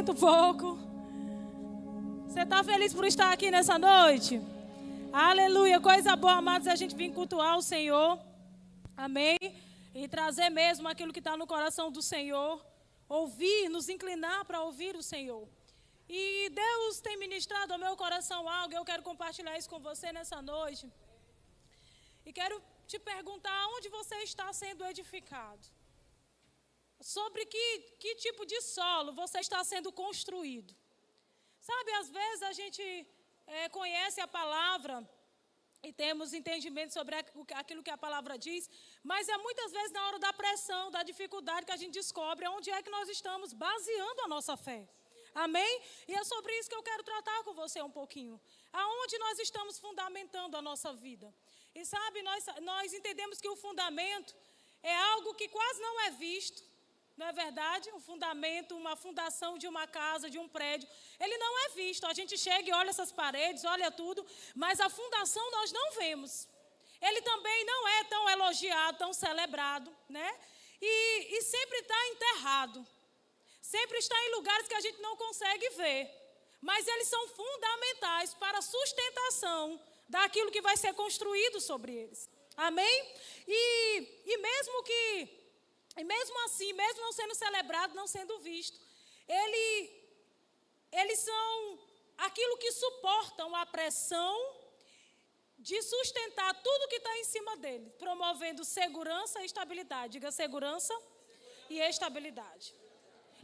muito pouco. Você está feliz por estar aqui nessa noite? Aleluia, coisa boa, amados, a gente vir cultuar o Senhor. Amém? E trazer mesmo aquilo que está no coração do Senhor. Ouvir, nos inclinar para ouvir o Senhor. E Deus tem ministrado ao meu coração algo, eu quero compartilhar isso com você nessa noite. E quero te perguntar onde você está sendo edificado. Sobre que tipo de solo você está sendo construído. Sabe, às vezes a gente conhece a palavra e temos entendimento sobre aquilo que a palavra diz, mas é muitas vezes na hora da pressão, da dificuldade que a gente descobre onde é que nós estamos baseando a nossa fé. Amém? E é sobre isso que eu quero tratar com você um pouquinho. Aonde nós estamos fundamentando a nossa vida. E sabe, nós entendemos que o fundamento é algo que quase não é visto. Não é verdade? Um fundamento, uma fundação de uma casa, de um prédio, ele não é visto. A gente chega e olha essas paredes, olha tudo, mas a fundação nós não vemos. Ele também não é tão elogiado, tão celebrado, né? E sempre está enterrado. Sempre está em lugares que a gente não consegue ver. Mas eles são fundamentais para a sustentação daquilo que vai ser construído sobre eles. Amém? E mesmo assim, mesmo não sendo celebrado, não sendo visto, eles são aquilo que suportam a pressão de sustentar tudo que está em cima dele, promovendo segurança e estabilidade. Diga segurança e estabilidade.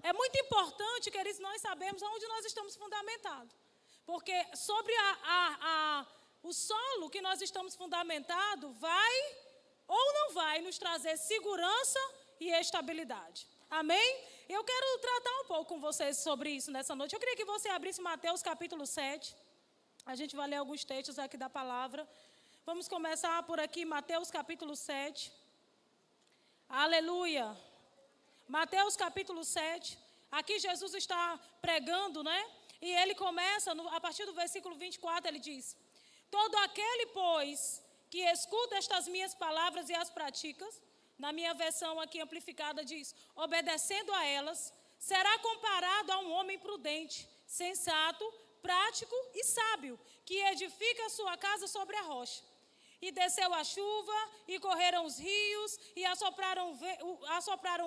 É muito importante, queridos, nós sabemos aonde nós estamos fundamentados. Porque sobre o solo que nós estamos fundamentados vai ou não vai nos trazer segurança e estabilidade. Amém? Eu quero tratar um pouco com vocês sobre isso nessa noite. Eu queria que você abrisse Mateus capítulo 7. A gente vai ler alguns textos aqui da palavra. Vamos começar por aqui, Mateus capítulo 7. Aleluia. Mateus capítulo 7. Aqui Jesus está pregando, né? E ele começa, a partir do versículo 24, ele diz: todo aquele, pois, que escuta estas minhas palavras e as pratica, na minha versão aqui amplificada diz, obedecendo a elas, será comparado a um homem prudente, sensato, prático e sábio, que edifica a sua casa sobre a rocha. E desceu a chuva, e correram os rios, e assopraram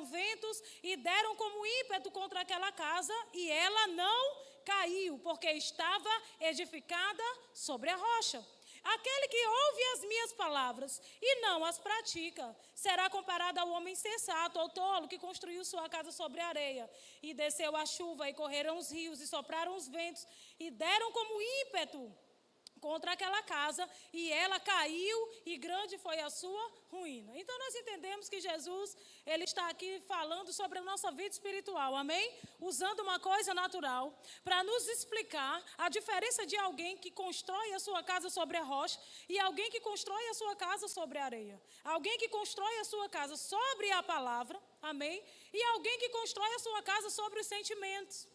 ventos, e deram como ímpeto contra aquela casa, e ela não caiu, porque estava edificada sobre a rocha. Aquele que ouve as minhas palavras e não as pratica, será comparado ao homem sensato ou tolo que construiu sua casa sobre a areia. E desceu a chuva, e correram os rios, e sopraram os ventos, e deram como ímpeto contra aquela casa, e ela caiu, e grande foi a sua ruína. Então nós entendemos que Jesus, ele está aqui falando sobre a nossa vida espiritual, amém? Usando uma coisa natural, para nos explicar a diferença de alguém que constrói a sua casa sobre a rocha, e alguém que constrói a sua casa sobre a areia. Alguém que constrói a sua casa sobre a palavra, amém? E alguém que constrói a sua casa sobre os sentimentos,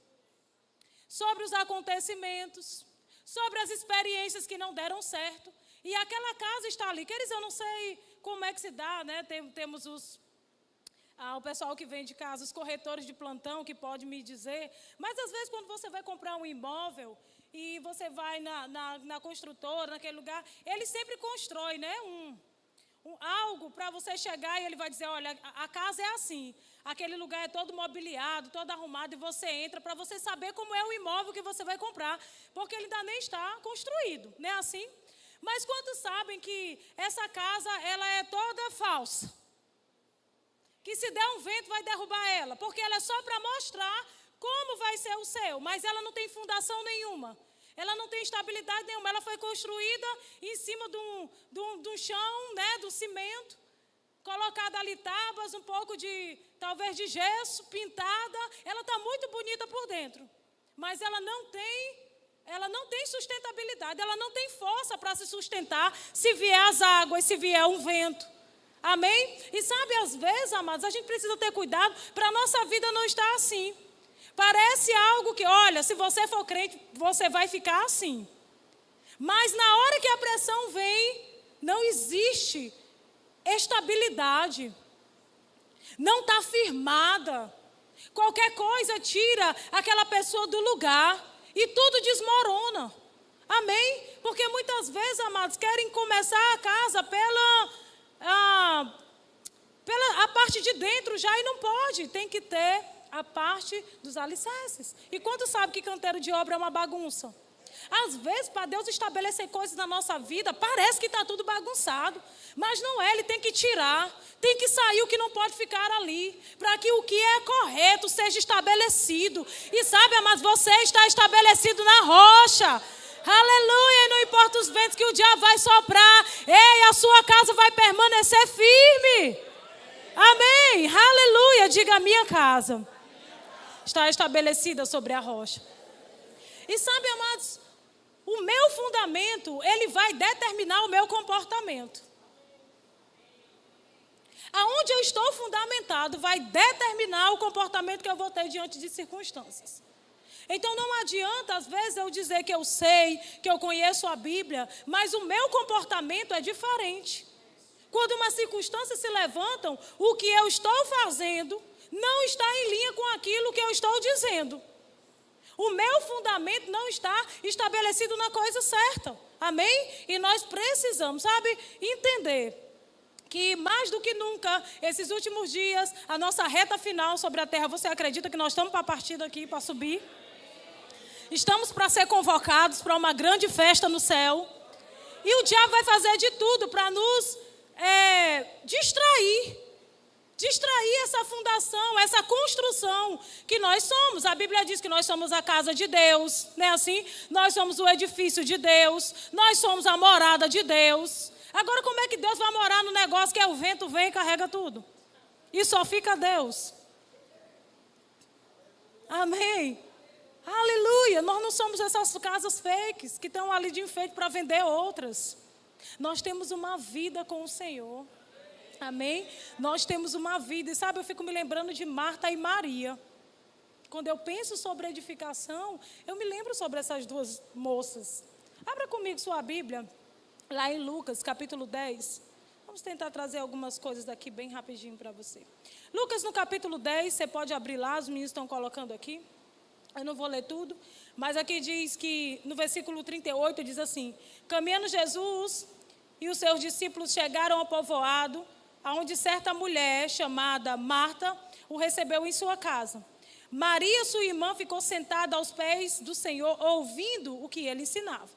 sobre os acontecimentos, sobre as experiências que não deram certo. E aquela casa está ali. Queridos, eu não sei como é que se dá, né? Temos o pessoal que vende casa, os corretores de plantão que pode me dizer. Mas às vezes quando você vai comprar um imóvel e você vai na construtora, naquele lugar, ele sempre constrói, né, algo para você chegar e ele vai dizer, olha, a casa é assim. Aquele lugar é todo mobiliado, todo arrumado, e você entra para você saber como é o imóvel que você vai comprar, porque ele ainda nem está construído, não é assim? Mas quantos sabem que essa casa, ela é toda falsa? Que se der um vento vai derrubar ela, porque ela é só para mostrar como vai ser o céu, mas ela não tem fundação nenhuma. Ela não tem estabilidade nenhuma, ela foi construída em cima do chão, né, do cimento, colocada ali tábuas, um pouco talvez de gesso, pintada. Ela está muito bonita por dentro, mas ela não tem sustentabilidade, ela não tem força para se sustentar se vier as águas, se vier um vento. Amém? E sabe, às vezes, amados, a gente precisa ter cuidado para a nossa vida não estar assim. Parece algo que, olha, se você for crente, você vai ficar assim. Mas na hora que a pressão vem, não existe estabilidade. Não está firmada. Qualquer coisa tira aquela pessoa do lugar e tudo desmorona. Amém? Porque muitas vezes, amados, querem começar a casa pela a parte de dentro já e não pode. Tem que ter a parte dos alicerces. E quanto sabe que canteiro de obra é uma bagunça? Às vezes, para Deus estabelecer coisas na nossa vida, parece que está tudo bagunçado. Mas não é, Ele tem que tirar. Tem que sair o que não pode ficar ali. Para que o que é correto seja estabelecido. E sabe, amados, você está estabelecido na rocha. Aleluia, e não importa os ventos que o diabo vai soprar. Ei, a sua casa vai permanecer firme. Amém, aleluia, diga: a minha casa está estabelecida sobre a rocha. E sabe, amados, o meu fundamento, ele vai determinar o meu comportamento. Aonde eu estou fundamentado vai determinar o comportamento que eu vou ter diante de circunstâncias. Então não adianta, às vezes, eu dizer que eu sei, que eu conheço a Bíblia, mas o meu comportamento é diferente. Quando uma circunstância se levantam, o que eu estou fazendo não está em linha com aquilo que eu estou dizendo. O meu fundamento não está estabelecido na coisa certa. Amém? E nós precisamos, sabe, entender que mais do que nunca, esses últimos dias, a nossa reta final sobre a terra, você acredita que nós estamos para partir daqui, para subir? Estamos para ser convocados para uma grande festa no céu. E o diabo vai fazer de tudo para nos distrair essa fundação, essa construção que nós somos. A Bíblia diz que nós somos a casa de Deus, não é assim? Nós somos o edifício de Deus, nós somos a morada de Deus. Agora, como é que Deus vai morar no negócio que é o vento vem e carrega tudo? E só fica Deus. Amém? Aleluia, nós não somos essas casas fakes que estão ali de enfeite para vender outras. Nós temos uma vida com o Senhor. Amém? Nós temos uma vida. E sabe, eu fico me lembrando de Marta e Maria. Quando eu penso sobre edificação, eu me lembro sobre essas duas moças. Abra comigo sua Bíblia, lá em Lucas, capítulo 10. Vamos tentar trazer algumas coisas daqui bem rapidinho para você. Lucas, no capítulo 10, você pode abrir lá, os meninos estão colocando aqui. Eu não vou ler tudo, mas aqui diz que, no versículo 38, diz assim: caminhando Jesus e os seus discípulos chegaram ao povoado, onde certa mulher, chamada Marta, o recebeu em sua casa. Maria, sua irmã, ficou sentada aos pés do Senhor, ouvindo o que ele ensinava.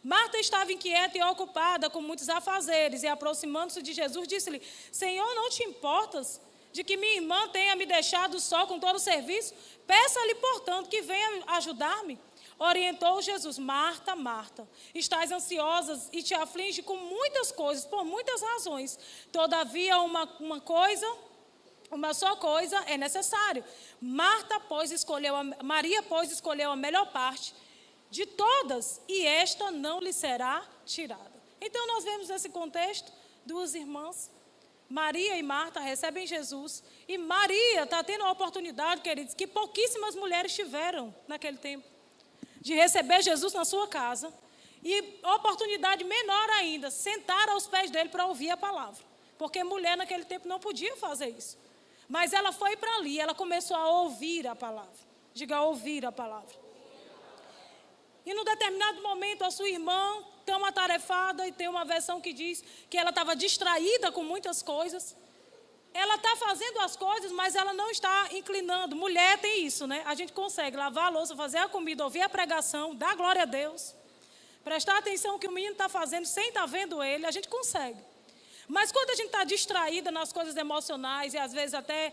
Marta estava inquieta e ocupada com muitos afazeres, e aproximando-se de Jesus, disse-lhe: Senhor, não te importas de que minha irmã tenha me deixado só com todo o serviço? Peça-lhe, portanto, que venha ajudar-me. Orientou Jesus: Marta, Marta, estás ansiosa e te aflige com muitas coisas, por muitas razões. Todavia, uma só coisa é necessário. Maria, pois, escolheu a melhor parte de todas, e esta não lhe será tirada. Então, nós vemos nesse contexto duas irmãs. Maria e Marta recebem Jesus. E Maria está tendo a oportunidade, queridos, que pouquíssimas mulheres tiveram naquele tempo, de receber Jesus na sua casa. E oportunidade menor ainda, sentar aos pés dele para ouvir a palavra. Porque mulher naquele tempo não podia fazer isso. Mas ela foi para ali, ela começou a ouvir a palavra. Diga: ouvir a palavra. E num determinado momento a sua irmã tão atarefada, e tem uma versão que diz que ela estava distraída com muitas coisas. Ela está fazendo as coisas, mas ela não está inclinando. Mulher tem isso, né? A gente consegue lavar a louça, fazer a comida, ouvir a pregação, dar glória a Deus, prestar atenção no que o menino está fazendo sem estar vendo ele, a gente consegue. Mas quando a gente está distraída nas coisas emocionais e às vezes até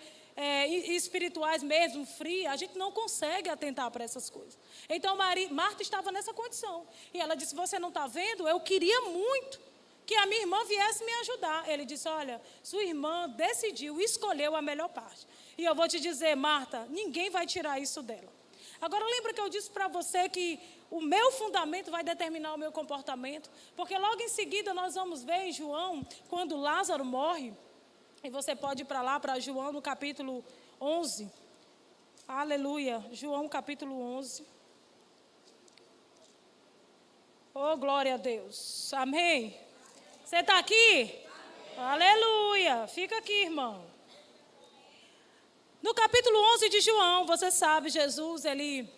espirituais mesmo, fria, a gente não consegue atentar para essas coisas. Então Marta estava nessa condição. E ela disse: você não está vendo? Eu queria muito que a minha irmã viesse me ajudar. Ele disse: olha, sua irmã decidiu, escolheu a melhor parte. E eu vou te dizer, Marta, ninguém vai tirar isso dela. Agora lembra que eu disse para você que o meu fundamento vai determinar o meu comportamento? Porque logo em seguida nós vamos ver em João, quando Lázaro morre. E você pode ir para lá, para João, no capítulo 11. Aleluia. João, capítulo 11. Oh, glória a Deus. Amém. Você está aqui? Amém. Aleluia. Fica aqui, irmão. No capítulo 11 de João, você sabe, Jesus, ele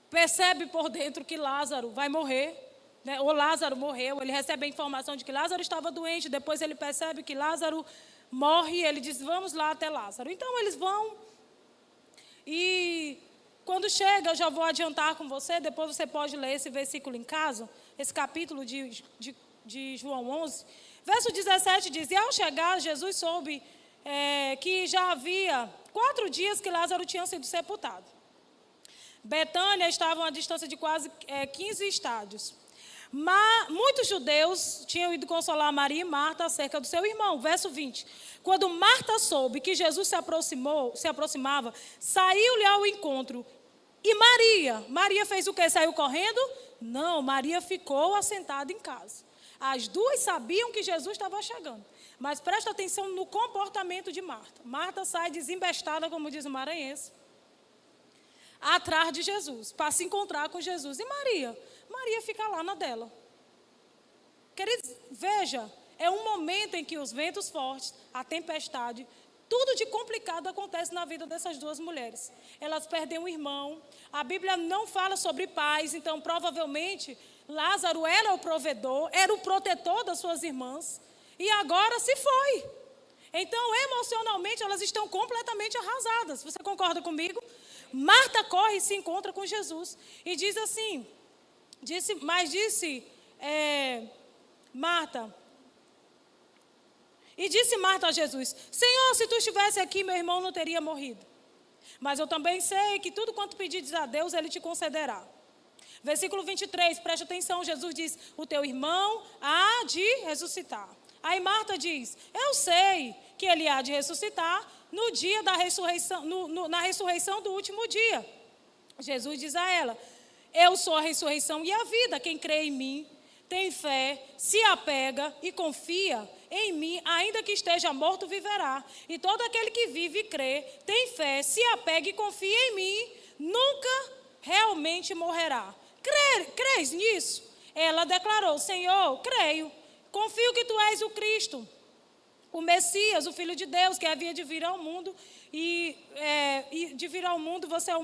percebe por dentro que Lázaro vai morrer, né? Ou Lázaro morreu, ele recebe a informação de que Lázaro estava doente, depois ele percebe que Lázaro morre, e ele diz, vamos lá até Lázaro. Então eles vão, e quando chega, eu já vou adiantar com você, depois você pode ler esse versículo em casa, esse capítulo de João 11, verso 17 diz, e ao chegar, Jesus soube que já havia 4 dias que Lázaro tinha sido sepultado. Betânia estava a uma distância de quase 15 estádios. Mas muitos judeus tinham ido consolar Maria e Marta acerca do seu irmão. Verso 20. Quando Marta soube que Jesus se aproximava, saiu-lhe ao encontro. E Maria fez o quê? Saiu correndo? Não, Maria ficou assentada em casa. As duas sabiam que Jesus estava chegando. Mas presta atenção no comportamento de Marta. Marta sai desembestada, como diz o maranhense, atrás de Jesus, para se encontrar com Jesus. E Maria fica lá na dela. Queridos, veja, é um momento em que os ventos fortes, a tempestade, tudo de complicado acontece na vida dessas duas mulheres. Elas perdem um irmão, a Bíblia não fala sobre pais, então provavelmente Lázaro era o provedor, era o protetor das suas irmãs, e agora se foi. Então, emocionalmente, elas estão completamente arrasadas. Você concorda comigo? Marta corre e se encontra com Jesus. E diz assim, disse Marta. E disse Marta a Jesus, Senhor, se tu estivesse aqui, meu irmão não teria morrido. Mas eu também sei que tudo quanto pedires a Deus, Ele te concederá. Versículo 23, preste atenção, Jesus diz, o teu irmão há de ressuscitar. Aí Marta diz, eu sei que ele há de ressuscitar no dia da ressurreição, na ressurreição do último dia. Jesus diz a ela, eu sou a ressurreição e a vida, quem crê em mim, tem fé, se apega e confia em mim, ainda que esteja morto, viverá. E todo aquele que vive e crê, tem fé, se apega e confia em mim, nunca realmente morrerá. Crês nisso? Ela declarou, Senhor, creio. Confio que tu és o Cristo, o Messias, o Filho de Deus, que havia de vir ao mundo. E de vir ao mundo, você é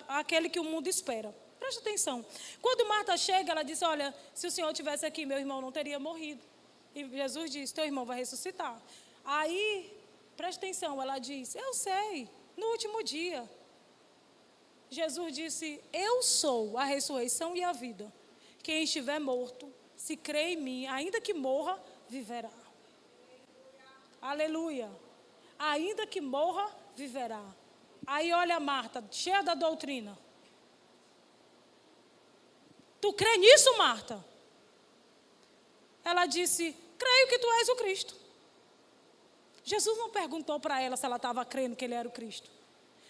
aquele que o mundo espera. Presta atenção. Quando Marta chega, ela diz, olha, se o Senhor estivesse aqui, meu irmão não teria morrido. E Jesus diz, teu irmão vai ressuscitar. Aí, presta atenção, ela diz, eu sei, no último dia. Jesus disse, eu sou a ressurreição e a vida. Quem estiver morto, se crê em mim, ainda que morra, viverá. Aleluia. Ainda que morra, viverá. Aí olha Marta, cheia da doutrina. Tu crê nisso, Marta? Ela disse, creio que tu és o Cristo. Jesus não perguntou para ela se ela estava crendo que ele era o Cristo.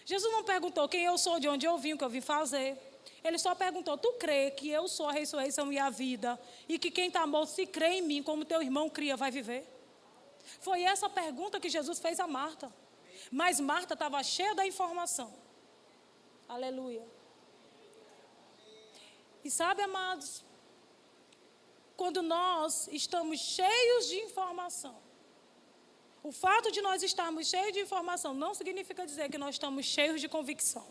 Jesus não perguntou quem eu sou, de onde eu vim, o que eu vim fazer. Ele só perguntou, tu crê que eu sou a ressurreição e a vida, e que quem está morto, se crê em mim, como teu irmão cria, vai viver? Foi essa pergunta que Jesus fez a Marta. Mas Marta estava cheia da informação. Aleluia. E sabe, amados, quando nós estamos cheios de informação, o fato de nós estarmos cheios de informação não significa dizer que nós estamos cheios de convicção.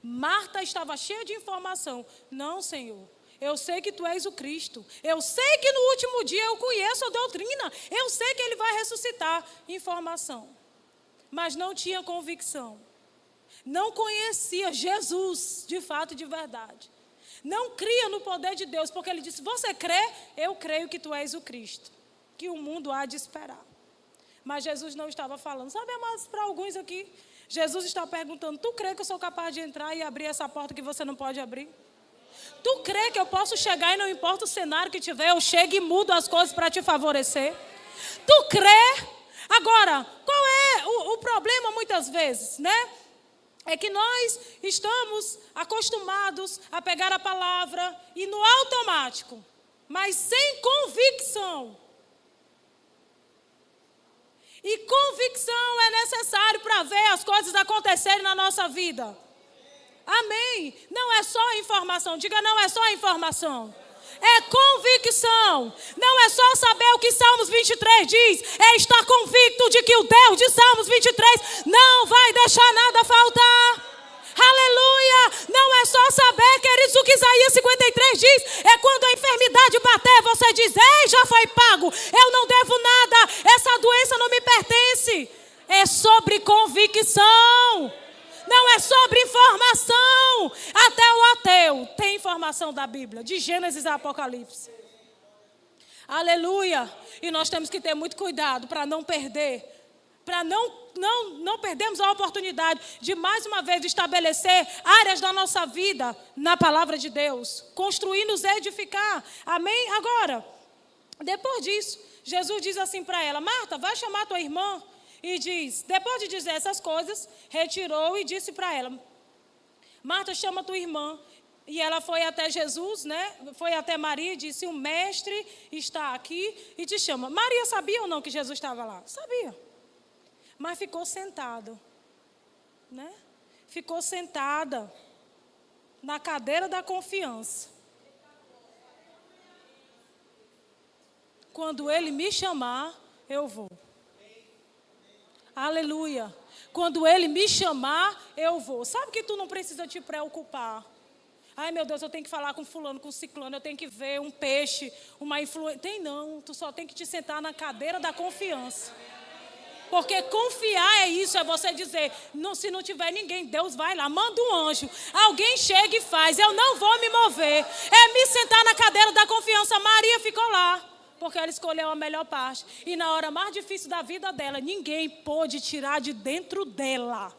Marta estava cheia de informação. Não, Senhor, eu sei que tu és o Cristo. Eu sei que no último dia eu conheço a doutrina. Eu sei que ele vai ressuscitar. Informação. Mas não tinha convicção. Não conhecia Jesus de fato e de verdade. Não cria no poder de Deus, porque ele disse, você crê? Eu creio que tu és o Cristo, que o mundo há de esperar. Mas Jesus não estava falando. Sabe, amados, para alguns aqui, Jesus está perguntando, tu crê que eu sou capaz de entrar e abrir essa porta que você não pode abrir? Tu crê que eu posso chegar e não importa o cenário que tiver, eu chego e mudo as coisas para te favorecer? Tu crê? Agora, qual é o problema muitas vezes, né? É que nós estamos acostumados a pegar a palavra e no automático, mas sem convicção. E convicção é necessário para ver as coisas acontecerem na nossa vida. Amém? Não é só informação. Diga, não é só informação. É convicção. Não é só saber o que Salmos 23 diz. É estar convicto de que o Deus de Salmos 23 não vai deixar nada faltar. Aleluia. Não é só saber, queridos, o que Isaías 53 diz. É quando a enfermidade bater, você diz: ei, já foi pago. Eu não devo nada. Essa doença não me pertence. É sobre convicção. Não é sobre informação. Até o ateu tem informação da Bíblia, de Gênesis a Apocalipse. Aleluia. E nós temos que ter muito cuidado para não perder, para não perdermos a oportunidade de mais uma vez estabelecer áreas da nossa vida na palavra de Deus, construir, nos edificar. Amém? Agora, depois disso, Jesus diz assim para ela: Marta, vai chamar tua irmã. E diz, depois de dizer essas coisas, retirou e disse para ela: Marta, chama tua irmã. E ela foi até Jesus, né? Foi até Maria e disse: o mestre está aqui e te chama. Maria sabia ou não que Jesus estava lá? Sabia. Mas ficou sentada, né? Ficou sentada na cadeira da confiança. Quando ele me chamar, eu vou. Aleluia. Quando ele me chamar, eu vou. Sabe que tu não precisa te preocupar. Ai, meu Deus, eu tenho que falar com fulano, com ciclano, eu tenho que ver um peixe, uma influência. Tem não, tu só tem que te sentar na cadeira da confiança. Porque confiar é isso, é você dizer, não, se não tiver ninguém, Deus vai lá, manda um anjo. Alguém chega e faz, eu não vou me mover. É me sentar na cadeira da confiança. Maria ficou lá, porque ela escolheu a melhor parte. E na hora mais difícil da vida dela, ninguém pôde tirar de dentro dela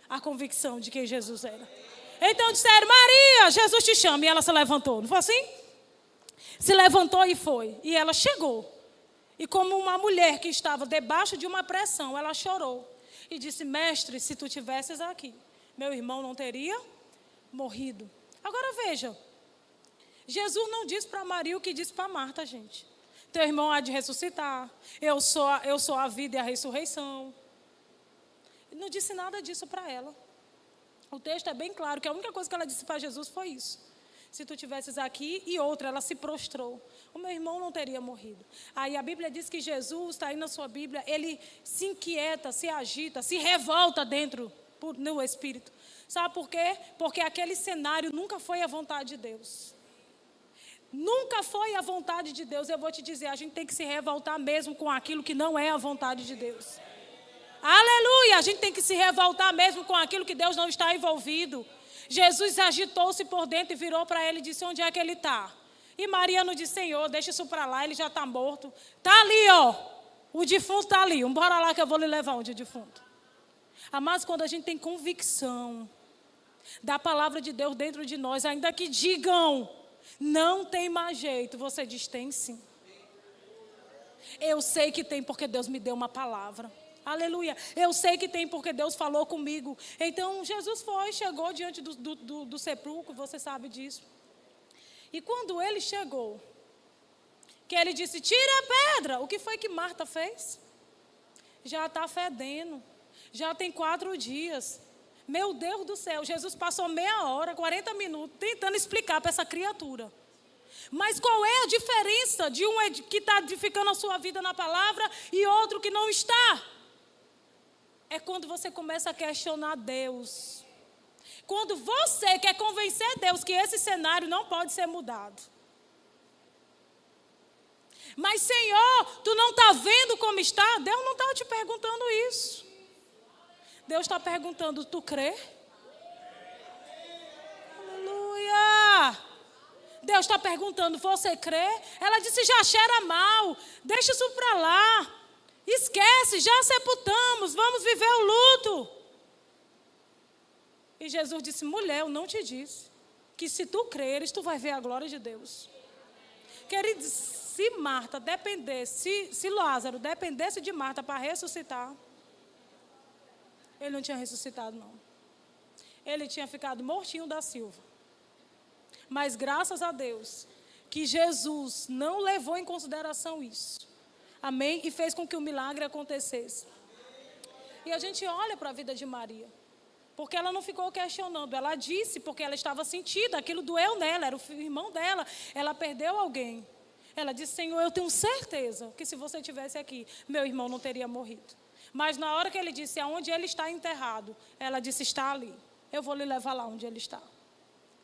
a convicção de quem Jesus era. Então disseram: Maria, Jesus te chama. E ela se levantou, não foi assim? Se levantou e foi. E ela chegou. E como uma mulher que estava debaixo de uma pressão, ela chorou. E disse: mestre, se tu tivesses aqui, meu irmão não teria morrido. Agora veja, Jesus não disse para Maria o que disse para Marta, gente. Teu irmão há de ressuscitar. Eu sou a vida e a ressurreição. Ele não disse nada disso para ela. O texto é bem claro que a única coisa que ela disse para Jesus foi isso: se tu tivesses aqui. E outra, ela se prostrou. O meu irmão não teria morrido. Aí a Bíblia diz que Jesus, está aí na sua Bíblia, ele se inquieta, se agita, se revolta dentro, no Espírito. Sabe por quê? Porque aquele cenário nunca foi a vontade de Deus. Nunca foi a vontade de Deus. Eu vou te dizer, a gente tem que se revoltar mesmo com aquilo que não é a vontade de Deus. Aleluia! A gente tem que se revoltar mesmo com aquilo que Deus não está envolvido. Jesus agitou-se por dentro e virou para ele e disse: onde é que ele está? E Maria não disse: Senhor, deixa isso para lá, ele já está morto. Está ali, ó. O defunto está ali. Bora lá que eu vou lhe levar onde o defunto. Amados, quando a gente tem convicção da palavra de Deus dentro de nós, ainda que digam, não tem mais jeito, você diz: tem sim. Eu sei que tem porque Deus me deu uma palavra. Aleluia. Eu sei que tem porque Deus falou comigo. Então Jesus chegou diante do sepulcro, você sabe disso. E quando ele chegou, que ele disse: tira a pedra. O que foi que Marta fez? Já está fedendo. Já tem 4 dias. Meu Deus do céu, Jesus passou meia hora, 40 minutos, tentando explicar para essa criatura. Mas qual é a diferença de um que está edificando a sua vida na palavra e outro que não está? É quando você começa a questionar Deus. Quando você quer convencer Deus que esse cenário não pode ser mudado. Mas, Senhor, tu não está vendo como está? Deus não está te perguntando isso. Deus está perguntando: tu crê? Aleluia! Deus está perguntando: você crê? Ela disse: já cheira mal, deixa isso para lá. Esquece, já sepultamos, vamos viver o luto. E Jesus disse: mulher, eu não te disse que se tu creres, tu vai ver a glória de Deus. Queridos, se Marta dependesse, se Lázaro dependesse de Marta para ressuscitar, ele não tinha ressuscitado, não. Ele tinha ficado mortinho da Silva. Mas graças a Deus que Jesus não levou em consideração isso. Amém? E fez com que o milagre acontecesse. E a gente olha para a vida de Maria. porque ela não ficou questionando. Ela disse porque ela estava sentida, aquilo doeu nela, era o irmão dela. Ela perdeu alguém. Ela disse: Senhor, eu tenho certeza que se você estivesse aqui, meu irmão não teria morrido. Mas na hora que ele disse aonde ele está enterrado, ela disse: está ali. Eu vou lhe levar lá onde ele está.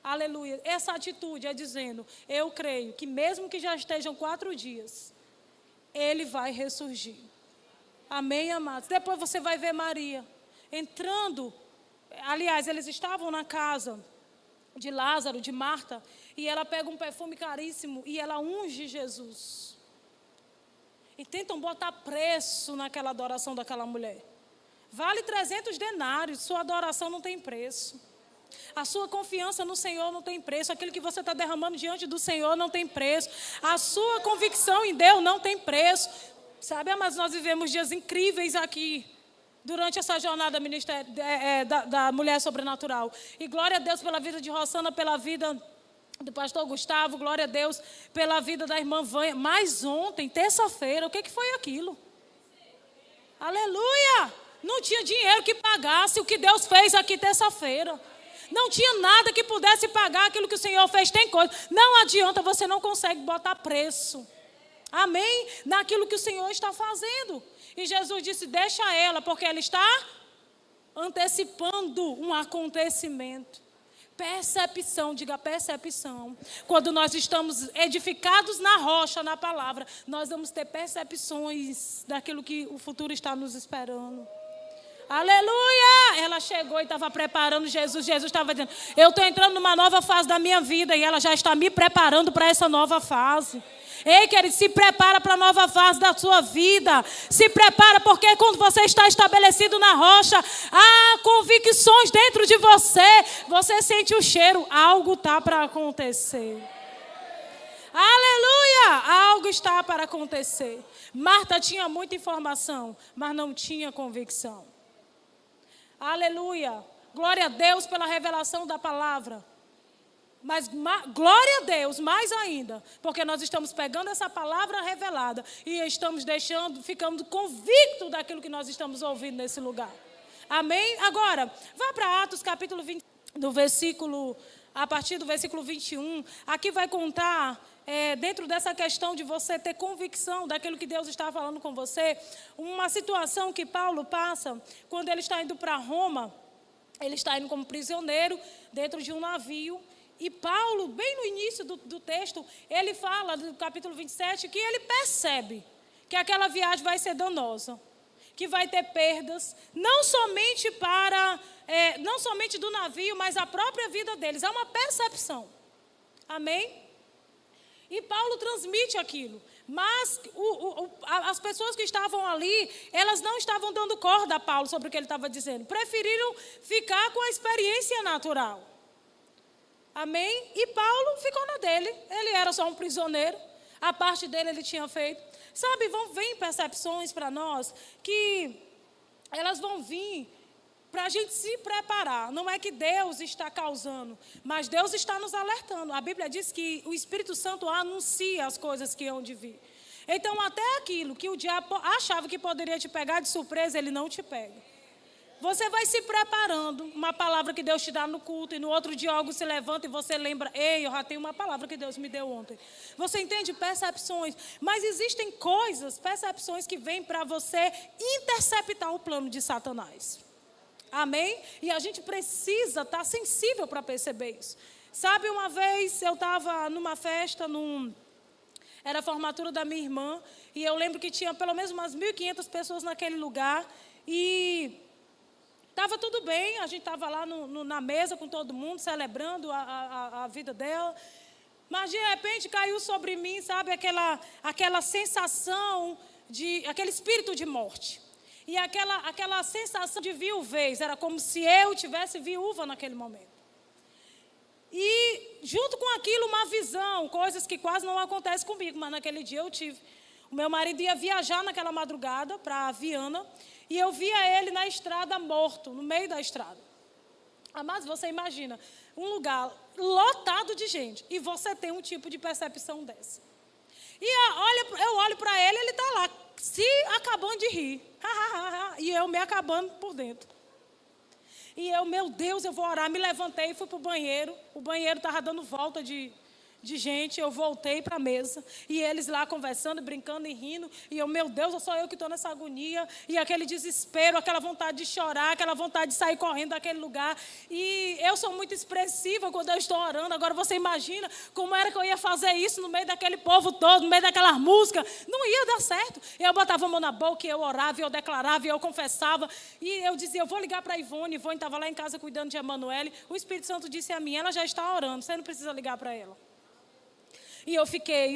Aleluia. Essa atitude é dizendo: eu creio que mesmo que já estejam 4 dias, ele vai ressurgir. Amém, amados? Depois você vai ver Maria entrando. Aliás, eles estavam na casa de Lázaro, de Marta, e ela pega um perfume caríssimo e ela unge Jesus. E tentam botar preço naquela adoração daquela mulher. Vale 300 denários, sua adoração não tem preço. A sua confiança no Senhor não tem preço. Aquilo que você está derramando diante do Senhor não tem preço. A sua convicção em Deus não tem preço. Sabe, mas nós vivemos dias incríveis aqui, durante essa jornada da mulher sobrenatural. E glória a Deus pela vida de Rossana, pela vida do pastor Gustavo, glória a Deus pela vida da irmã Vânia. Mas ontem, terça-feira, o que foi aquilo? Aleluia! Não tinha dinheiro que pagasse o que Deus fez aqui terça-feira. Não tinha nada que pudesse pagar aquilo que o Senhor fez. Tem coisa. Não adianta, você não consegue botar preço. Amém? Naquilo que o Senhor está fazendo. E Jesus disse: deixa ela, porque ela está antecipando um acontecimento. Percepção, diga percepção. Quando nós estamos edificados na rocha, na palavra, nós vamos ter percepções daquilo que o futuro está nos esperando. Aleluia! Ela chegou e estava preparando Jesus. Jesus estava dizendo: eu estou entrando numa nova fase da minha vida, e ela já está me preparando para essa nova fase. Ei, querido, se prepara para a nova fase da sua vida. Se prepara, porque quando você está estabelecido na rocha, há convicções dentro de você. Você sente o cheiro, algo está para acontecer. Aleluia! Algo está para acontecer. Marta tinha muita informação, mas não tinha convicção. Aleluia! Glória a Deus pela revelação da palavra. Mas glória a Deus, mais ainda, porque nós estamos pegando essa palavra revelada e estamos ficando convictos daquilo que nós estamos ouvindo nesse lugar. Amém? Agora, vá para Atos capítulo 20, a partir do versículo 21. Aqui vai contar, dentro dessa questão de você ter convicção daquilo que Deus está falando com você, uma situação que Paulo passa quando ele está indo para Roma. Ele está indo como prisioneiro dentro de um navio. E Paulo, bem no início do texto, ele fala, do capítulo 27, que ele percebe que aquela viagem vai ser danosa, que vai ter perdas, não somente do navio, mas a própria vida deles. É uma percepção. Amém? E Paulo transmite aquilo. Mas as pessoas que estavam ali, elas não estavam dando corda a Paulo sobre o que ele estava dizendo. Preferiram ficar com a experiência natural. Amém? E Paulo ficou na dele. Ele era só um prisioneiro. A parte dele ele tinha feito. Sabe, vem percepções para nós que elas vão vir para a gente se preparar. Não é que Deus está causando, mas Deus está nos alertando. A Bíblia diz que o Espírito Santo anuncia as coisas que hão de vir. Então, até aquilo que o diabo achava que poderia te pegar de surpresa, ele não te pega. Você vai se preparando, uma palavra que Deus te dá no culto, e no outro dia algo se levanta e você lembra: ei, eu já tenho uma palavra que Deus me deu ontem. Você entende? Percepções. Mas existem percepções que vêm para você interceptar o plano de Satanás. Amém? E a gente precisa estar sensível para perceber isso. Sabe, uma vez eu estava numa festa, era a formatura da minha irmã, e eu lembro que tinha pelo menos umas 1.500 pessoas naquele lugar, e estava tudo bem, a gente estava lá na mesa com todo mundo, celebrando a vida dela. Mas de repente caiu sobre mim, sabe, aquela sensação, aquele espírito de morte. E aquela sensação de viuvez, era como se eu tivesse viúva naquele momento. E junto com aquilo uma visão, coisas que quase não acontecem comigo, mas naquele dia eu tive. O meu marido ia viajar naquela madrugada para Viana, e eu via ele na estrada morto, no meio da estrada. Mas você imagina, um lugar lotado de gente, e você tem um tipo de percepção dessa. E eu olho para ele, ele está lá, se acabando de rir. E eu me acabando por dentro. E eu, meu Deus, eu vou orar. Me levantei e fui para o banheiro. O banheiro estava dando volta de gente. Eu voltei para a mesa. E eles lá conversando, brincando e rindo. E eu, meu Deus, sou eu que estou nessa agonia. E aquele desespero, aquela vontade de chorar, aquela vontade de sair correndo daquele lugar. E eu sou muito expressiva quando eu estou orando. Agora você imagina como era que eu ia fazer isso no meio daquele povo todo, no meio daquelas músicas. Não ia dar certo. Eu botava a mão na boca e eu orava, e eu declarava, e eu confessava. E eu dizia, eu vou ligar para a Ivone. Ivone estava lá em casa cuidando de Emanuele. O Espírito Santo disse a mim, ela já está orando, você não precisa ligar para ela. E eu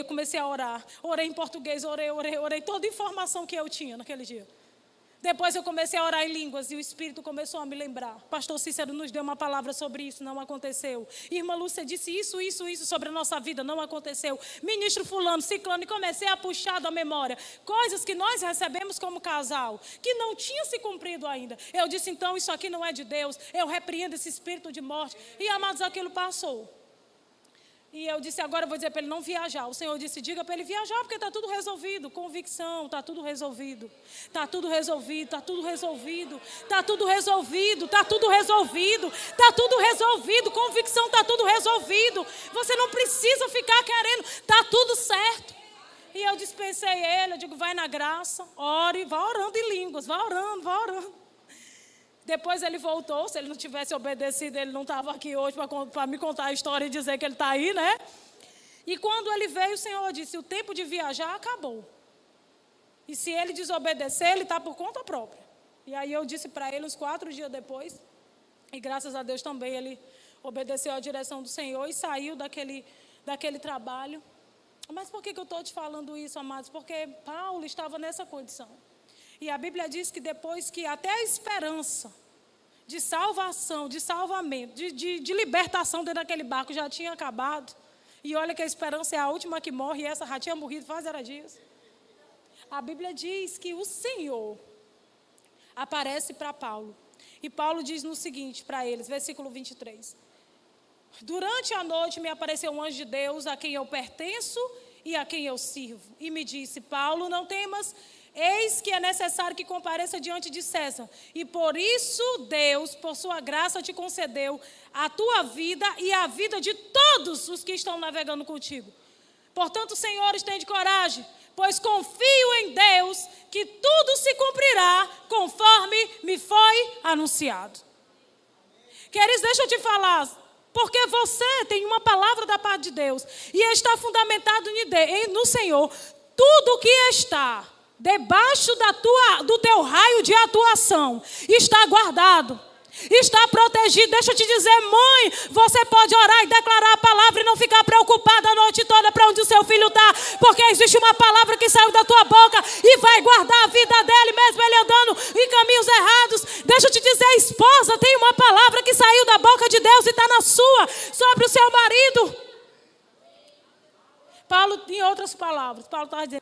comecei a orar. Orei em português, orei toda a informação que eu tinha naquele dia. Depois eu comecei a orar em línguas e o Espírito começou a me lembrar. Pastor Cícero nos deu uma palavra sobre isso, não aconteceu. Irmã Lúcia disse isso sobre a nossa vida, não aconteceu. Ministro fulano, ciclano, e comecei a puxar da memória coisas que nós recebemos como casal, que não tinha se cumprido ainda. Eu disse, então, isso aqui não é de Deus. Eu repreendo esse espírito de morte. E, amados, aquilo passou. E eu disse, agora eu vou dizer para ele não viajar. O Senhor disse, diga para ele viajar, porque está tudo resolvido. Convicção, está tudo resolvido. Está tudo resolvido, está tudo resolvido. Está tudo resolvido, está tudo resolvido. Está tudo resolvido, convicção, está tudo resolvido. Você não precisa ficar querendo, está tudo certo. E eu dispensei ele, eu digo, vai na graça, ore, vá orando em línguas, vá orando. Depois ele voltou, se ele não tivesse obedecido, ele não estava aqui hoje para me contar a história e dizer que ele está aí, né? E quando ele veio, o Senhor disse, o tempo de viajar acabou. E se ele desobedecer, ele está por conta própria. E aí eu disse para ele uns 4 dias depois, e graças a Deus também ele obedeceu à direção do Senhor e saiu daquele trabalho. Mas por que eu estou te falando isso, amados? Porque Paulo estava nessa condição. E a Bíblia diz que depois que até a esperança de salvação, de salvamento, de libertação dentro daquele barco já tinha acabado. E olha que a esperança é a última que morre, e essa já tinha morrido faz 0 dias. A Bíblia diz que o Senhor aparece para Paulo. E Paulo diz no seguinte para eles, versículo 23. Durante a noite me apareceu um anjo de Deus a quem eu pertenço e a quem eu sirvo. E me disse, Paulo, não temas, eis que é necessário que compareça diante de César. E por isso Deus, por sua graça, te concedeu a tua vida e a vida de todos os que estão navegando contigo. Portanto, senhores, tende coragem, pois confio em Deus que tudo se cumprirá conforme me foi anunciado. Queridos, deixa eu te falar, porque você tem uma palavra da parte de Deus e está fundamentado no Senhor. Tudo que está debaixo do teu raio de atuação está guardado, está protegido. Deixa eu te dizer, mãe, você pode orar e declarar a palavra e não ficar preocupada a noite toda para onde o seu filho está, porque existe uma palavra que saiu da tua boca e vai guardar a vida dele, mesmo ele andando em caminhos errados. Deixa eu te dizer, esposa, tem uma palavra que saiu da boca de Deus e está na sua, sobre o seu marido. Paulo, em outras palavras, Paulo estava dizendo,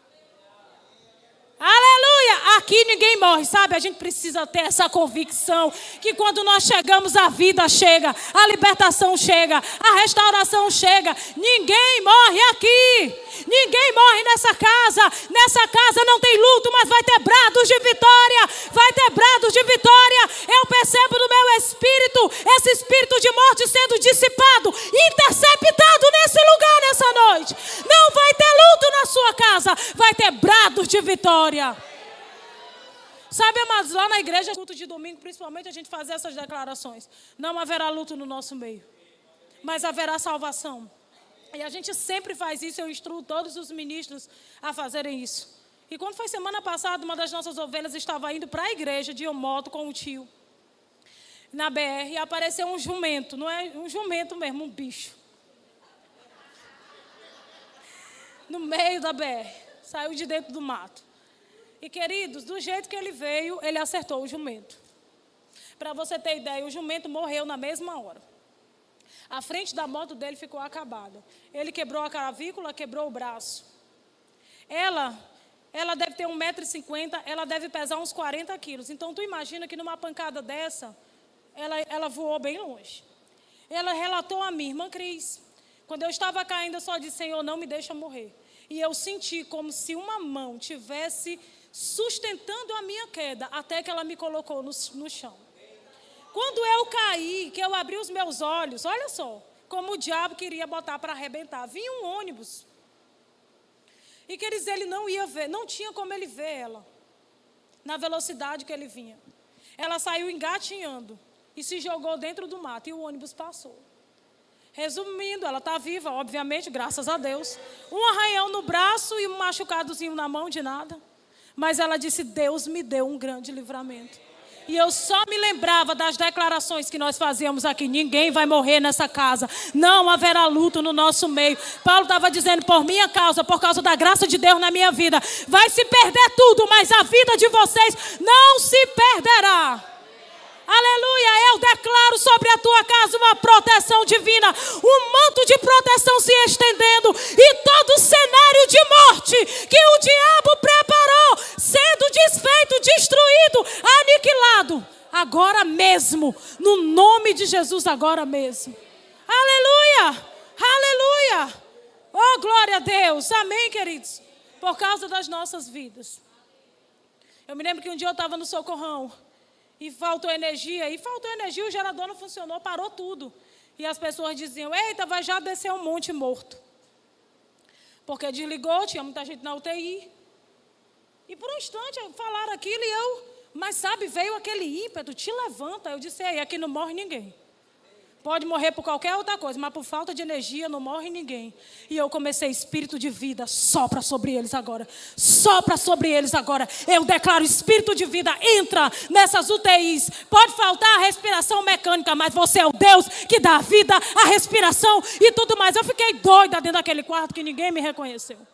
aleluia, aqui ninguém morre, sabe? A gente precisa ter essa convicção que quando nós chegamos, a vida chega, a libertação chega, a restauração chega. Ninguém morre aqui, ninguém morre nessa casa. Nessa casa não tem luto, mas vai ter brados de vitória, vai ter brados de vitória. Eu percebo no meu espírito, esse espírito de morte sendo dissipado, interceptado nesse lugar, nessa noite. Não vai ter luto na sua casa, vai ter brados de vitória. Sabe, amados, lá na igreja, culto de domingo, principalmente, a gente faz essas declarações. Não haverá luto no nosso meio, mas haverá salvação. E a gente sempre faz isso, eu instruo todos os ministros a fazerem isso. E quando foi semana passada, uma das nossas ovelhas estava indo para a igreja de moto com um tio, na BR, e apareceu um jumento, não é um jumento mesmo, um bicho. No meio da BR, saiu de dentro do mato. E, queridos, do jeito que ele veio, ele acertou o jumento. Para você ter ideia, o jumento morreu na mesma hora. A frente da moto dele ficou acabada. Ele quebrou a clavícula, quebrou o braço. Ela deve ter 1,50 m, ela deve pesar uns 40 quilos. Então, tu imagina que numa pancada dessa, ela voou bem longe. Ela relatou a mim, irmã Cris, quando eu estava caindo, eu só disse, Senhor, não me deixa morrer. E eu senti como se uma mão tivesse sustentando a minha queda, até que ela me colocou no chão. Quando eu caí, que eu abri os meus olhos, olha só, como o diabo queria botar para arrebentar. Vinha um ônibus. E quer dizer, ele não ia ver, não tinha como ele ver ela, na velocidade que ele vinha. Ela saiu engatinhando e se jogou dentro do mato e o ônibus passou. Resumindo, ela está viva, obviamente, graças a Deus. Um arranhão no braço e um machucadozinho na mão, de nada. Mas ela disse, Deus me deu um grande livramento. E eu só me lembrava das declarações que nós fazíamos aqui. Ninguém vai morrer nessa casa. Não haverá luto no nosso meio. Paulo estava dizendo, por minha causa, por causa da graça de Deus na minha vida, vai se perder tudo, mas a vida de vocês não se perderá. Aleluia, eu declaro sobre a tua casa uma proteção divina, um manto de proteção se estendendo e todo cenário de morte que o diabo preparou, sendo desfeito, destruído, aniquilado, agora mesmo, no nome de Jesus, agora mesmo. Aleluia, aleluia, oh glória a Deus, amém queridos, por causa das nossas vidas. Eu me lembro que um dia eu estava no Socorrão, e faltou energia, o gerador não funcionou, parou tudo. E as pessoas diziam, eita, vai já descer um monte morto. Porque desligou, tinha muita gente na UTI. E por um instante falaram aquilo e mas sabe, veio aquele ímpeto, te levanta. Eu disse, aqui não morre ninguém. Pode morrer por qualquer outra coisa, mas por falta de energia não morre ninguém. E eu comecei, espírito de vida, sopra sobre eles agora. Sopra sobre eles agora. Eu declaro, espírito de vida, entra nessas UTIs. Pode faltar a respiração mecânica, mas você é o Deus que dá a vida, a respiração e tudo mais. Eu fiquei doida dentro daquele quarto que ninguém me reconheceu.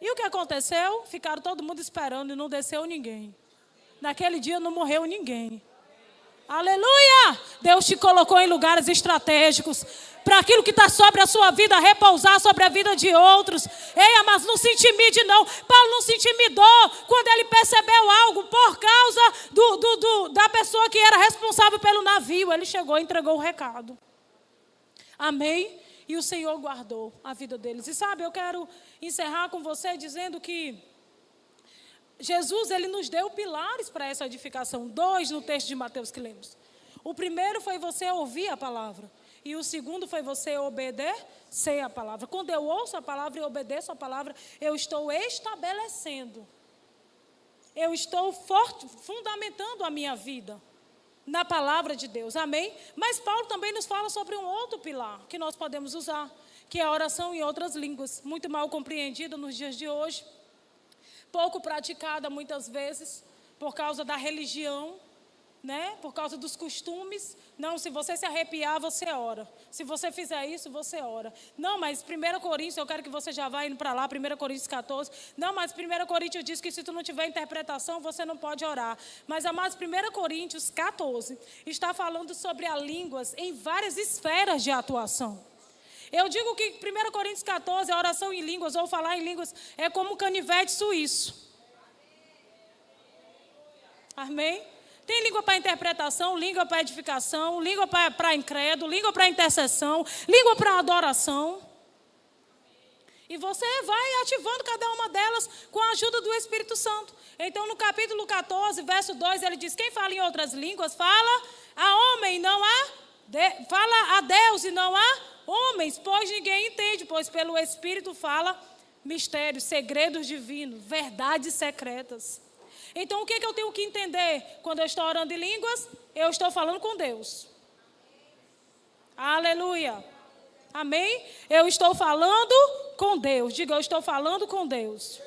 E o que aconteceu? Ficaram todo mundo esperando e não desceu ninguém. Naquele dia não morreu ninguém. Aleluia! Deus te colocou em lugares estratégicos para aquilo que está sobre a sua vida repousar sobre a vida de outros. Ei, mas não se intimide não. Paulo não se intimidou quando ele percebeu algo por causa da pessoa que era responsável pelo navio. Ele chegou e entregou o recado. Amém? E o Senhor guardou a vida deles. E sabe, eu quero encerrar com você dizendo que Jesus, ele nos deu pilares para essa edificação. 2 no texto de Mateus que lemos. O primeiro foi você ouvir a palavra. E o segundo foi você obedecer a palavra. Quando eu ouço a palavra e obedeço a palavra, eu estou estabelecendo. Eu estou fundamentando a minha vida na palavra de Deus. Amém? Mas Paulo também nos fala sobre um outro pilar que nós podemos usar, que é a oração em outras línguas. Muito mal compreendida nos dias de hoje. Pouco praticada muitas vezes, por causa da religião, né? Por causa dos costumes. Não, se você se arrepiar, você ora. Se você fizer isso, você ora. Não, mas 1 Coríntios, eu quero que você já vá indo para lá, 1 Coríntios 14. Não, mas 1 Coríntios diz que se tu não tiver interpretação, você não pode orar. Mas, amados, 1 Coríntios 14 está falando sobre as línguas em várias esferas de atuação. Eu digo que 1 Coríntios 14, a oração em línguas, ou falar em línguas, é como um canivete suíço. Amém? Tem língua para interpretação, língua para edificação, língua para incrédulo, língua para intercessão, língua para adoração. E você vai ativando cada uma delas com a ajuda do Espírito Santo. Então, no capítulo 14, verso 2, ele diz, quem fala em outras línguas, fala a homem, não a... fala a Deus e não a homens, pois ninguém entende, pois pelo Espírito fala mistérios, segredos divinos, verdades secretas. Então o que eu tenho que entender? Quando eu estou orando em línguas, eu estou falando com Deus. Aleluia. Amém? Eu estou falando com Deus. Diga, eu estou falando com Deus.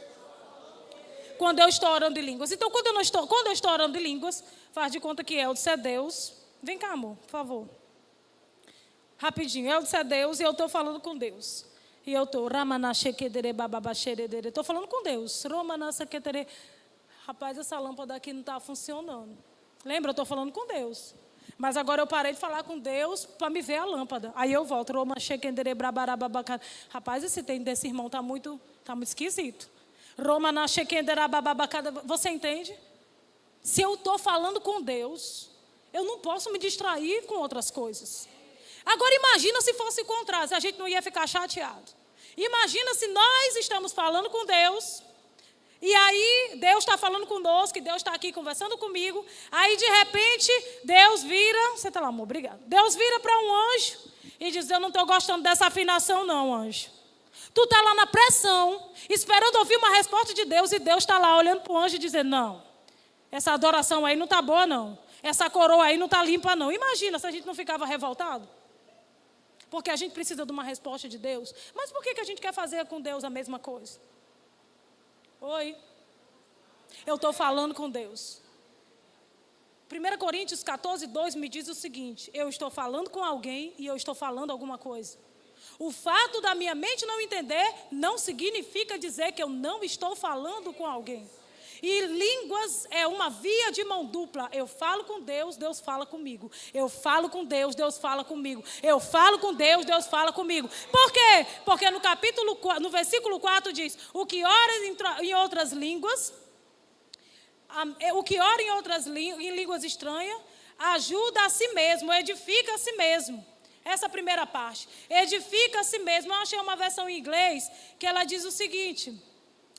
Quando eu estou orando em línguas. Então quando eu estou orando em línguas, faz de conta que eu disse é Deus. Vem cá, amor, por favor. Rapidinho, eu disse a Deus e eu estou falando com Deus. E eu estou, estou falando com Deus. Rapaz, essa lâmpada aqui não está funcionando. Lembra, eu estou falando com Deus. Mas agora eu parei de falar com Deus para me ver a lâmpada. Aí eu volto. Rapaz, esse tempo desse irmão está muito esquisito. Você entende? Se eu estou falando com Deus, eu não posso me distrair com outras coisas. Agora imagina se fosse o contrário, se a gente não ia ficar chateado. Imagina se nós estamos falando com Deus E aí, Deus está falando conosco, Deus está aqui conversando comigo. Aí, de repente, Deus vira... Você está lá, amor? Obrigado. Deus vira para um anjo e diz, eu não estou gostando dessa afinação não, anjo. Tu está lá na pressão, esperando ouvir uma resposta de Deus, e Deus está lá olhando para o anjo e dizendo, não, essa adoração aí não está boa não. Essa coroa aí não está limpa não. Imagina se a gente não ficava revoltado. Porque a gente precisa de uma resposta de Deus. Mas por que a gente quer fazer com Deus a mesma coisa? Oi? Eu estou falando com Deus. 1 Coríntios 14, 2 me diz o seguinte, eu estou falando com alguém e eu estou falando alguma coisa. O fato da minha mente não entender não significa dizer que eu não estou falando com alguém. E línguas é uma via de mão dupla. Eu falo com Deus, Deus fala comigo. Eu falo com Deus, Deus fala comigo. Eu falo com Deus, Deus fala comigo. Por quê? Porque no versículo 4 diz, o que ora em outras línguas, em línguas estranhas, ajuda a si mesmo, edifica a si mesmo. Essa primeira parte, edifica a si mesmo. Eu achei uma versão em inglês que ela diz o seguinte,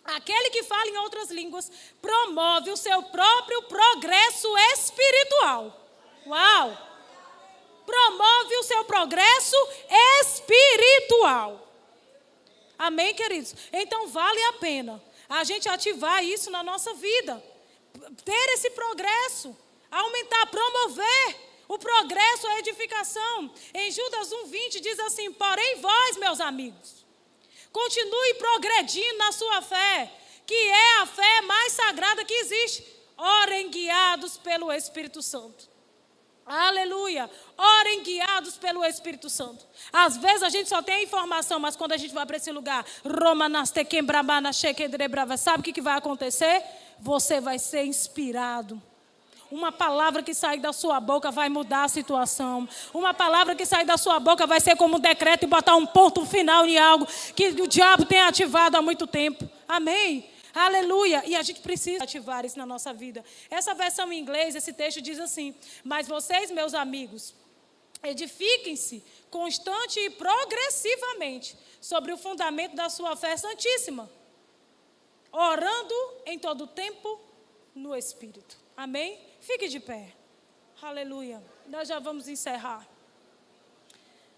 aquele que fala em outras línguas promove o seu próprio progresso espiritual. Uau! Promove o seu progresso espiritual. Amém, queridos? Então vale a pena a gente ativar isso na nossa vida. Ter esse progresso, aumentar, promover o progresso, a edificação. Em Judas 1:20 diz assim, porém vós, meus amigos, continue progredindo na sua fé, que é a fé mais sagrada que existe. Orem guiados pelo Espírito Santo. Aleluia. Orem guiados pelo Espírito Santo. Às vezes a gente só tem a informação, mas quando a gente vai para esse lugar, sabe o que vai acontecer? Você vai ser inspirado. Uma palavra que sair da sua boca vai mudar a situação. Uma palavra que sair da sua boca vai ser como um decreto e botar um ponto final em algo que o diabo tem ativado há muito tempo. Amém? Aleluia. E a gente precisa ativar isso na nossa vida. Essa versão em inglês, esse texto diz assim, mas vocês, meus amigos, edifiquem-se constante e progressivamente sobre o fundamento da sua fé santíssima, orando em todo tempo no Espírito. Amém? Fique de pé. Aleluia. Nós já vamos encerrar.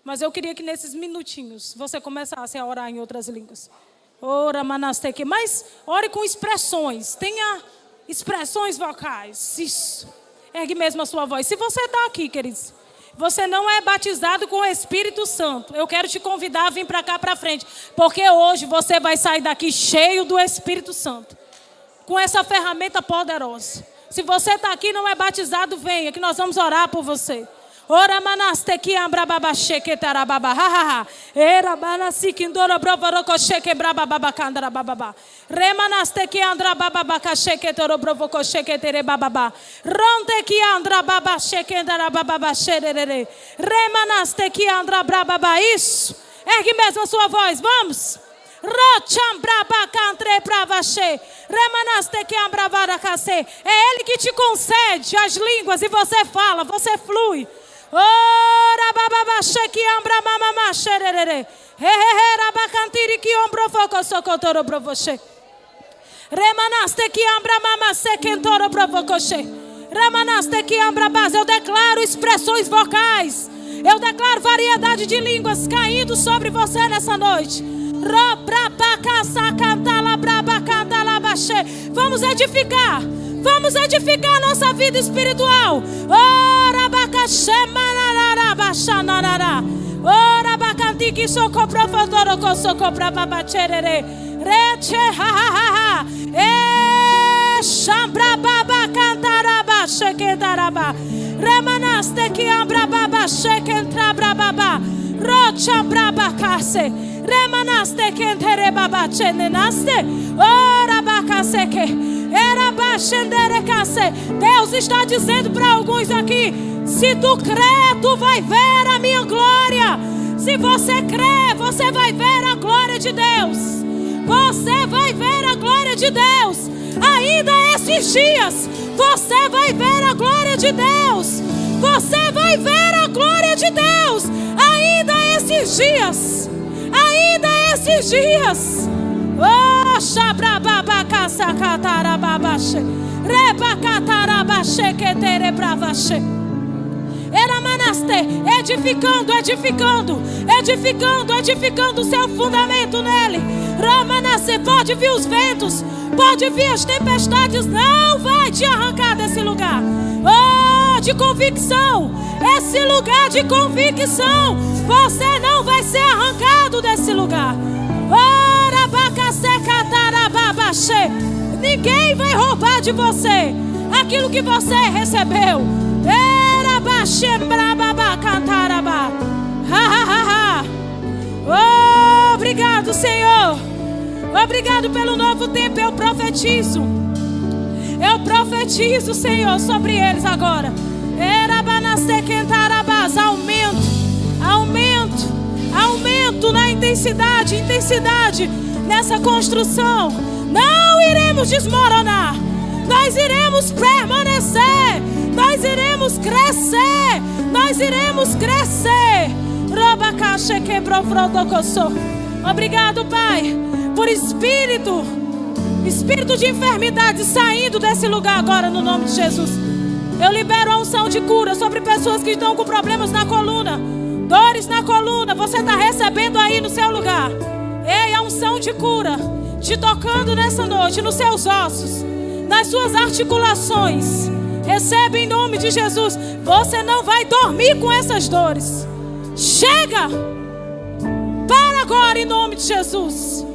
Mas eu queria que nesses minutinhos você começasse a orar em outras línguas. Ora, manasteque. Mas ore com expressões. Tenha expressões vocais. Isso. Ergue mesmo a sua voz. Se você está aqui, queridos, você não é batizado com o Espírito Santo, eu quero te convidar a vir para cá para frente. Porque hoje você vai sair daqui cheio do Espírito Santo. Com essa ferramenta poderosa. Se você está aqui e não é batizado, venha, que nós vamos orar por você. Ora manaste que ambra baba sheke tarababa ha ha ha. Era banasi kindora brovoroko sheke braba baba kandra baba. Remanaste que andra baba baka sheke toro brovoko sheke tere baba. Ronte que andra baba sheke andra baba sherere. Remanaste que andra braba isso. Ergue mesmo a sua voz, vamos. É Ele que te concede as línguas e você fala, você flui. Ora baba sheki ambra mama masherere. Hehehe rabakantiri ki ombro foko sokotoro provoche. Remanaste que ambra mama sekentoro provocoche. Remanaste que ambra base. Eu declaro expressões vocais. Eu declaro variedade de línguas caindo sobre você nessa noite. Vamos edificar. Vamos edificar a nossa vida espiritual. Ora bacaxé manarara. Ora bacantiki soco profondoro co soco pra babacherere. Reche ha ha ha ha. Chambra baba cantaraba chequetaraba. Remanaste que ambra baba chequentra brababa. Rocha braba case. Remanaste que entere baba chenenaste. Ora bacase que. Era baixendere case. Deus está dizendo para alguns aqui: se tu crê, tu vai ver a minha glória. Se você crê, você vai ver a glória de Deus. Você vai ver a glória de Deus. Ainda esses dias, você vai ver a glória de Deus. Você vai ver a glória de Deus. Ainda esses dias. Ainda esses dias. Oh, shabrababacasacatarababache. Rebacatarabache que terebravache. Edificando, edificando, edificando, edificando o seu fundamento nele. Ramanasse, pode vir os ventos, pode vir as tempestades, não vai te arrancar desse lugar. Oh, de convicção, esse lugar de convicção, você não vai ser arrancado desse lugar. Oh, rabacasecatarababachê. Ninguém vai roubar de você aquilo que você recebeu. Oh, obrigado, Senhor. Obrigado pelo novo tempo. Eu profetizo, Senhor, sobre eles agora. Aumento, aumento, aumento na intensidade nessa construção. Não iremos desmoronar, nós iremos permanecer, nós iremos crescer, nós iremos crescer. Obrigado, Pai, por espírito de enfermidade saindo desse lugar agora, no nome de Jesus. Eu libero a unção de cura sobre pessoas que estão com problemas na coluna, dores na coluna. Você está recebendo aí no seu lugar. Ei, a unção de cura te tocando nessa noite, nos seus ossos, nas suas articulações. Recebe em nome de Jesus. Você não vai dormir com essas dores. Chega! Para agora em nome de Jesus.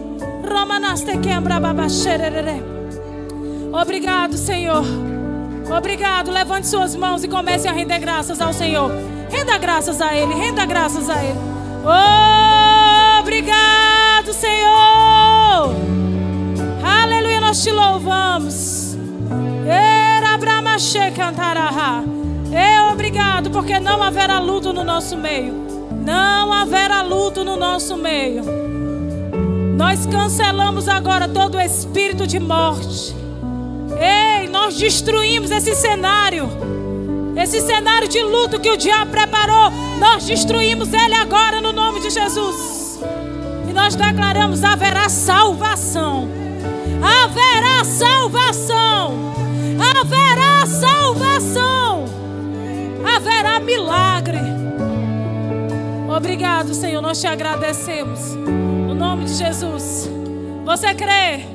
Obrigado, Senhor. Obrigado. Levante suas mãos e comece a render graças ao Senhor. Renda graças a Ele. Renda graças a Ele. Obrigado, Senhor. Aleluia. Nós te louvamos. Obrigado, porque não haverá luto no nosso meio. Não haverá luto no nosso meio. Nós cancelamos agora todo espírito de morte. Ei, nós destruímos esse cenário de luto que o diabo preparou. Nós destruímos ele agora no nome de Jesus. E nós declaramos: haverá salvação. Haverá salvação. Haverá salvação. Haverá milagre. Obrigado, Senhor. Nós te agradecemos. No nome de Jesus. Você crê?